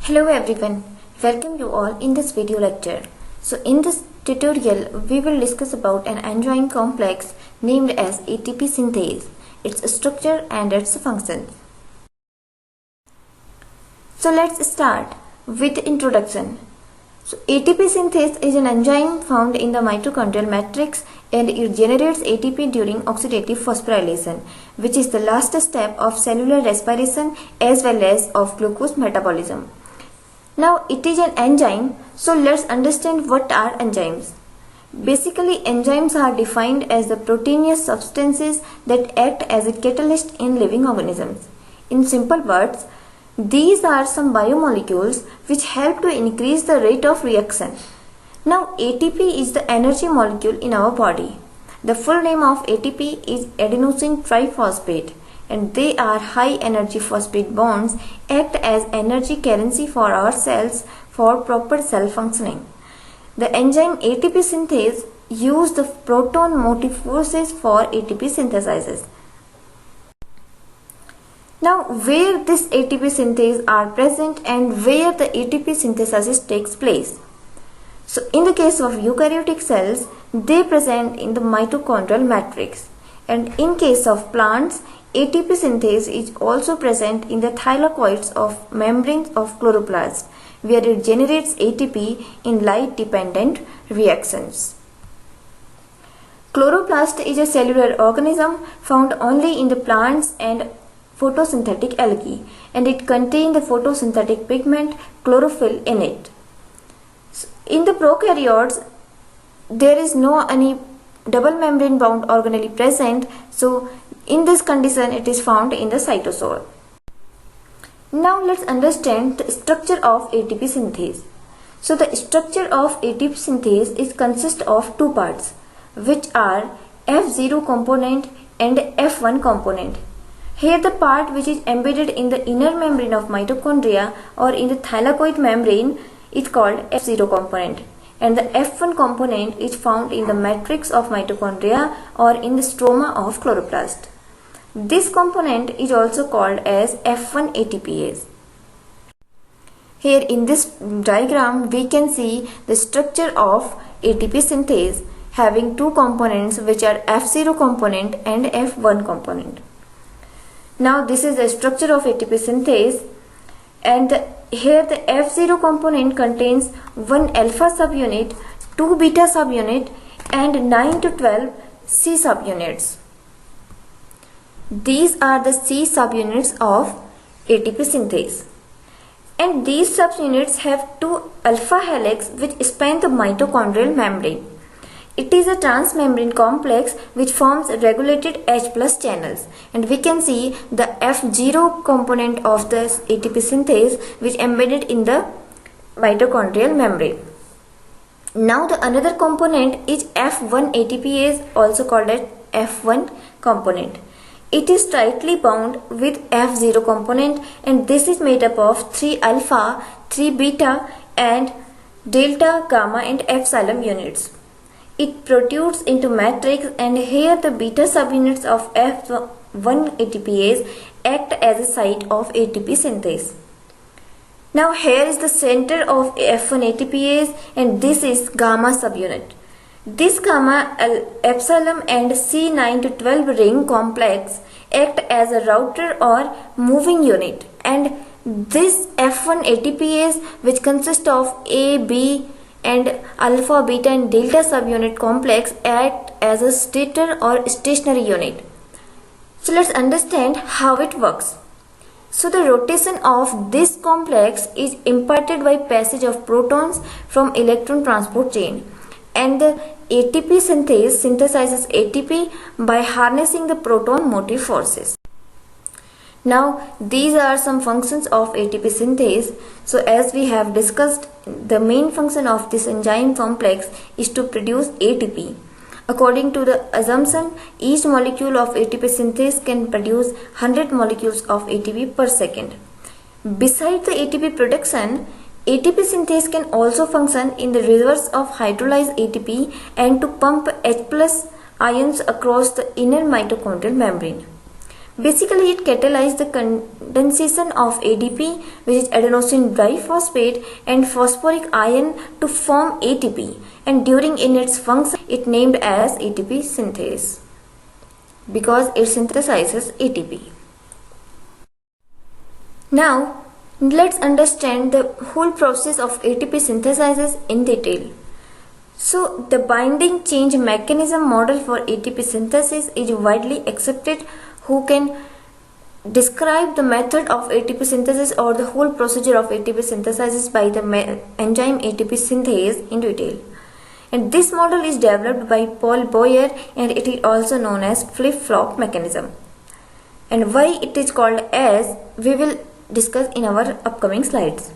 Hello everyone, welcome you all in this video lecture. So in this tutorial, we will discuss about an enzyme complex named as ATP synthase, its structure and its function. So let's start with the introduction. So ATP synthase is an enzyme found in the mitochondrial matrix and it generates ATP during oxidative phosphorylation, which is the last step of cellular respiration as well as of glucose metabolism. Now it is an enzyme, so let's understand what are enzymes. Basically, enzymes are defined as the proteinous substances that act as a catalyst in living organisms. In simple words, these are some biomolecules which help to increase the rate of reaction. Now ATP is the energy molecule in our body. The full name of ATP is adenosine triphosphate, and they are high energy phosphate bonds act as energy currency for our cells for proper cell functioning. The enzyme ATP synthase use the proton motive forces for ATP synthesis. Now where this ATP synthase are present and where the ATP synthesis takes place. So in the case of eukaryotic cells, they present in the mitochondrial matrix, and in case of plants, ATP synthase is also present in the thylakoids of membranes of chloroplast, where it generates ATP in light-dependent reactions. Chloroplast is a cellular organism found only in the plants and photosynthetic algae, and it contains the photosynthetic pigment chlorophyll in it. In the prokaryotes, there is no any double membrane bound organelle present, so in this condition it is found in the cytosol. Now let's understand the structure of ATP synthase. So the structure of ATP synthase is consist of two parts, which are F0 component and F1 component. Here the part which is embedded in the inner membrane of mitochondria or in the thylakoid membrane is called F0 component, and the F1 component is found in the matrix of mitochondria or in the stroma of chloroplast. This component is also called as F1 ATPase. Here in this diagram we can see the structure of ATP synthase having two components, which are F0 component and F1 component. Now this is the structure of ATP synthase, and here the F0 component contains 1 alpha subunit, 2 beta subunit and 9 to 12 C subunits. These are the C subunits of ATP synthase, and these subunits have 2 alpha helix which span the mitochondrial membrane. It is a transmembrane complex which forms regulated H+ channels, and we can see the F0 component of this ATP synthase which embedded in the mitochondrial membrane. Now the another component is F1 ATPase, also called as F1 component. It is tightly bound with F0 component, and this is made up of 3 alpha, 3 beta and delta, gamma and epsilon units. It protrudes into matrix, and here the beta subunits of F1 ATPase act as a site of ATP synthase. Now here is the center of F1 ATPase, and this is gamma subunit. This gamma, epsilon and C9 to 12 ring complex act as a router or moving unit, and this F1 ATPase, which consists of A, B and alpha, beta and delta subunit complex, act as a stator or stationary unit. So let's understand how it works. So the rotation of this complex is imparted by passage of protons from electron transport chain, and the ATP synthase synthesizes ATP by harnessing the proton motive forces. Now these are some functions of ATP synthase. So as we have discussed, the main function of this enzyme complex is to produce ATP. According to the assumption, each molecule of ATP synthase can produce 100 molecules of ATP per second. Besides the ATP production, ATP synthase can also function in the reverse of hydrolyzed ATP and to pump H+ ions across the inner mitochondrial membrane. Basically, it catalyzes the condensation of ADP, which is adenosine diphosphate, and phosphoric ion to form ATP. And during in its function, it named as ATP synthase because it synthesizes ATP. Now, let's understand the whole process of ATP synthesis in detail. So, the binding change mechanism model for ATP synthesis is widely accepted. Who can describe the method of ATP synthesis or the whole procedure of ATP synthesis by the enzyme ATP synthase in detail. And this model is developed by Paul Boyer, and it is also known as flip-flop mechanism. And why it is called as, we will discuss in our upcoming slides.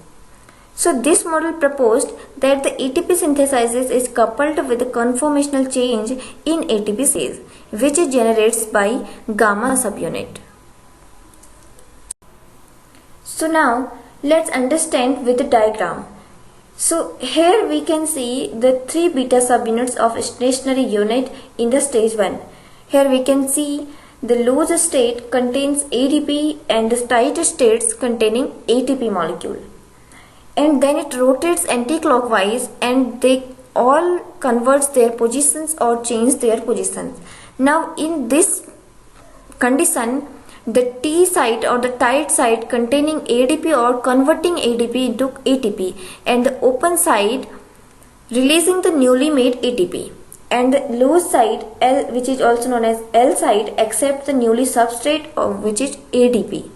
So this model proposed that the ATP synthesis is coupled with a conformational change in ATP phase, which is generated by gamma subunit. So now let's understand with the diagram. So here we can see the 3 beta subunits of stationary unit in the stage 1. Here we can see the loose state contains ADP and the tight states containing ATP molecule. And then it rotates anti-clockwise and they all converts their positions or change their positions. Now in this condition, the T site or the tight site containing ADP or converting ADP into ATP, and the open site releasing the newly made ATP, and the loose site L, which is also known as L site, accepts the newly substrate which is ADP.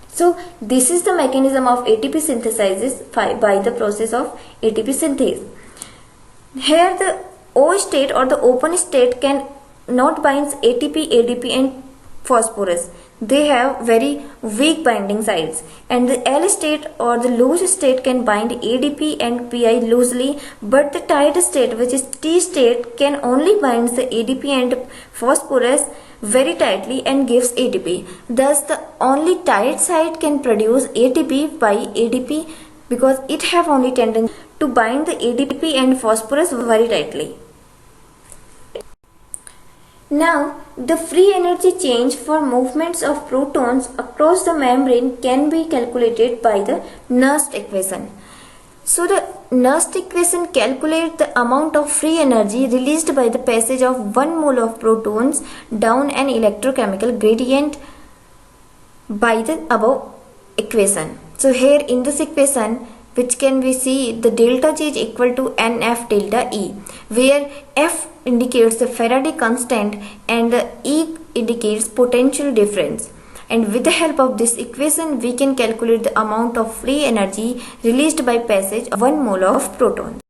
So this is the mechanism of ATP synthesis by the process of ATP synthase. Here the O state or the open state can not bind ATP, ADP and phosphorus. They have very weak binding sites. And the L state or the loose state can bind ADP and PI loosely, but the tight state, which is T state, can only bind the ADP and phosphorus very tightly and gives ATP. Thus the only tight site can produce ATP by ADP because it have only tendency to bind the ADP and phosphorus very tightly. Now, the free energy change for movements of protons across the membrane can be calculated by the Nernst equation. So, the Nernst equation calculates the amount of free energy released by the passage of 1 mole of protons down an electrochemical gradient by the above equation. So, here in this equation, which can we see the delta G is equal to NF delta E, where F indicates the Faraday constant and the E indicates potential difference. And with the help of this equation, we can calculate the amount of free energy released by passage of 1 mole of protons.